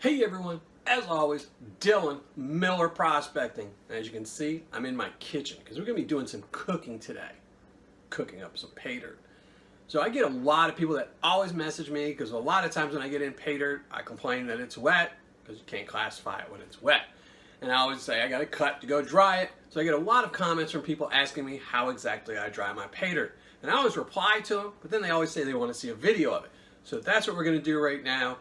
Hey everyone, as always, Dylan Miller Prospecting. As you can see, I'm in my kitchen because we're going to be doing some cooking today. Cooking up some Paydirt. So I get a lot of people that always message me because a lot of times when I get in Paydirt, I complain that it's wet because you can't classify it when it's wet. And I always say I got to cut to go dry it. So I get a lot of comments from people asking me how exactly I dry my Paydirt. And I always reply to them, but then they always say they want to see a video of it. So that's what we're going to do right now.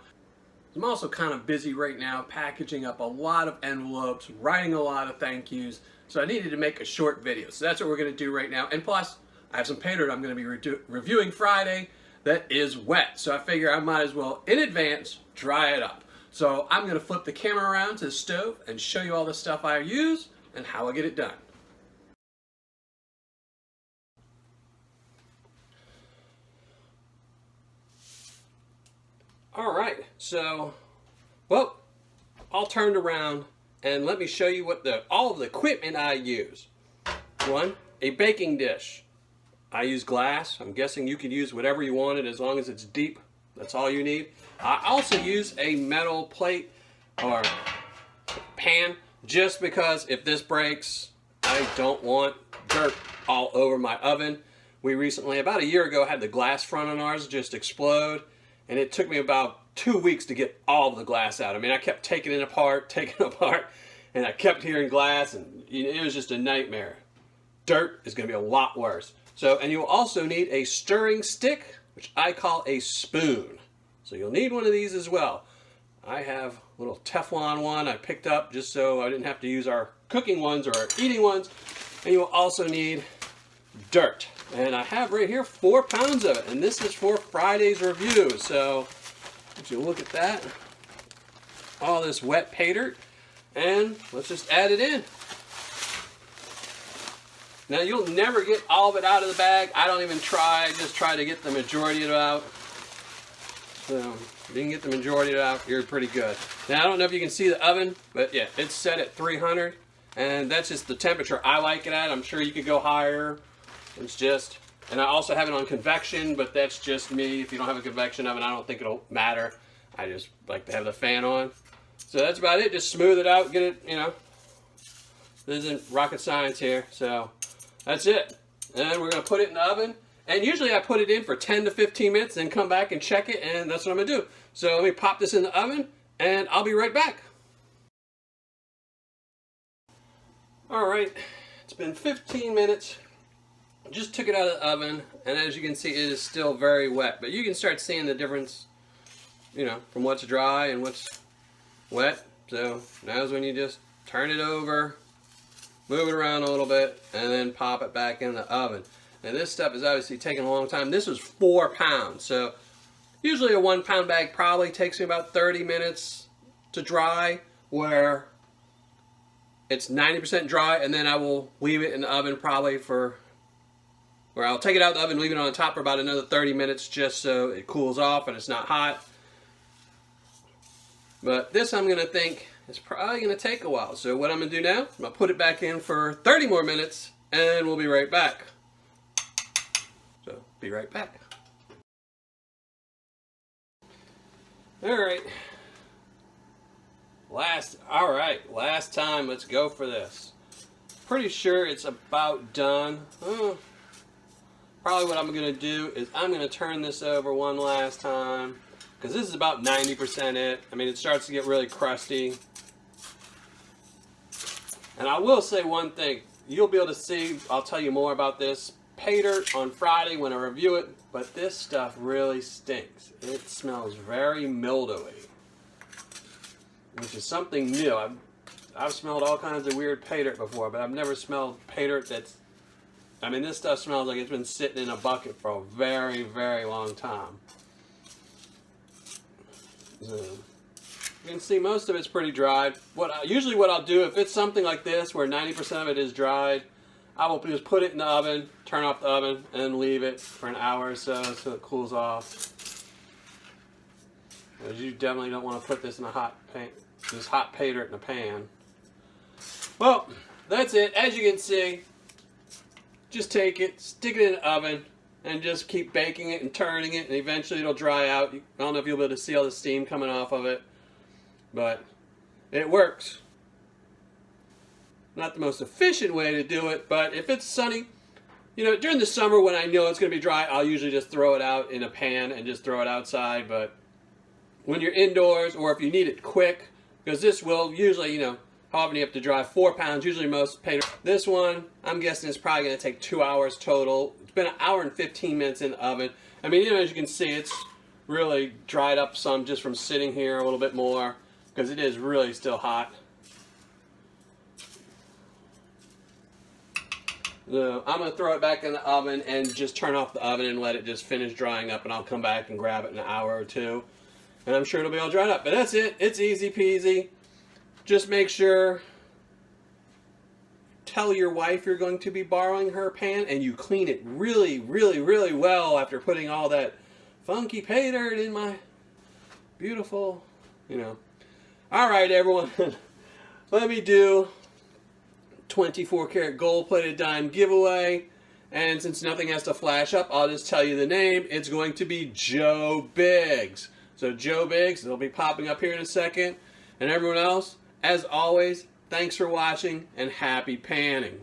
I'm also kind of busy right now packaging up a lot of envelopes, writing a lot of thank yous, so I needed to make a short video. So that's what we're going to do right now. And plus, I have some Paydirt I'm going to be reviewing Friday that is wet. So I figure I might as well, in advance, dry it up. So I'm going to flip the camera around to the stove and show you all the stuff I use and how I get it done. Alright, so, well, all turned around and let me show you what all of the equipment I use. One, a baking dish. I use glass. I'm guessing you can use whatever you wanted as long as it's deep. That's all you need. I also use a metal plate or pan just because if this breaks, I don't want dirt all over my oven. We recently, about a year ago, had the glass front on ours just explode. And it took me about 2 weeks to get all of the glass out. I mean, I kept taking it apart, and I kept hearing glass, and it was just a nightmare. Dirt is going to be a lot worse. So, and you'll also need a stirring stick, which I call a spoon. So you'll need one of these as well. I have a little Teflon one I picked up just so I didn't have to use our cooking ones or our eating ones. And you will also need dirt. And I have right here 4 pounds of it, and this is for Friday's review. So, if you look at that, all this wet Paydirt, and let's just add it in. Now, you'll never get all of it out of the bag. I don't even try. I just try to get the majority of it out. So, if you can get the majority of it out, you're pretty good. Now, I don't know if you can see the oven, but yeah, it's set at 300, and that's just the temperature I like it at. I'm sure you could go higher. It's just, and I also have it on convection, but that's just me. If you don't have a convection oven, I don't think it'll matter. I just like to have the fan on. So that's about it. Just smooth it out, get it, this isn't rocket science here. So that's it. And we're going to put it in the oven. And usually I put it in for 10 to 15 minutes and come back and check it, and that's what I'm going to do. So let me pop this in the oven, and I'll be right back. All right, it's been 15 minutes. Just took it out of the oven, and as you can see, it is still very wet. But you can start seeing the difference, from what's dry and what's wet. So now's when you just turn it over, move it around a little bit, and then pop it back in the oven. And this stuff is obviously taking a long time. This was 4 pounds. So usually a 1 pound bag probably takes me about 30 minutes to dry, where it's 90% dry, and then I will leave it in the oven probably where I'll take it out of the oven, leave it on the top for about another 30 minutes just so it cools off and it's not hot. But this I'm going to think is probably going to take a while. So what I'm going to do now, I'm going to put it back in for 30 more minutes and we'll be right back. So, be right back. Alright. Last time, let's go for this. Pretty sure it's about done. Probably what I'm going to do is I'm going to turn this over one last time, because this is about 90% it. I mean, it starts to get really crusty. And I will say one thing. You'll be able to see, I'll tell you more about this Paydirt on Friday when I review it, but this stuff really stinks. It smells very mildewy, which is something new. I've smelled all kinds of weird Paydirt before, but I've never smelled Paydirt that's, this stuff smells like it's been sitting in a bucket for a very, very long time. So, you can see most of it's pretty dried. Usually what I'll do, if it's something like this where 90% of it is dried, I will just put it in the oven, turn off the oven, and leave it for an hour or so it cools off. Because you definitely don't want to put this in a hot Paydirt in a pan. Well, that's it. As you can see, just take it, stick it in the oven, and just keep baking it and turning it, and eventually it'll dry out. I don't know if you'll be able to see all the steam coming off of it. but it works. Not the most efficient way to do it, but if it's sunny, you know, during the summer when I know it's going to be dry, I'll usually just throw it out in a pan and just throw it outside. But when you're indoors, or if you need it quick, because this will usually, you know, how often you have to dry? 4 pounds, usually most pay. This one, I'm guessing it's probably going to take 2 hours total. It's been 1 hour and 15 minutes in the oven. I mean, you know, as you can see, it's really dried up some just from sitting here a little bit more, because it is really still hot. So I'm going to throw it back in the oven and just turn off the oven and let it just finish drying up, and I'll come back and grab it in an hour or two. And I'm sure it'll be all dried up. But that's it. It's easy peasy. Just make sure, tell your wife you're going to be borrowing her pan, and you clean it really, really, really well after putting all that funky pay dirt in my beautiful, you know. All right, everyone. Let me do 24 karat gold plated dime giveaway. And since nothing has to flash up, I'll just tell you the name. It's going to be Joe Biggs. So Joe Biggs, it'll be popping up here in a second. And everyone else, as always, thanks for watching and happy panning.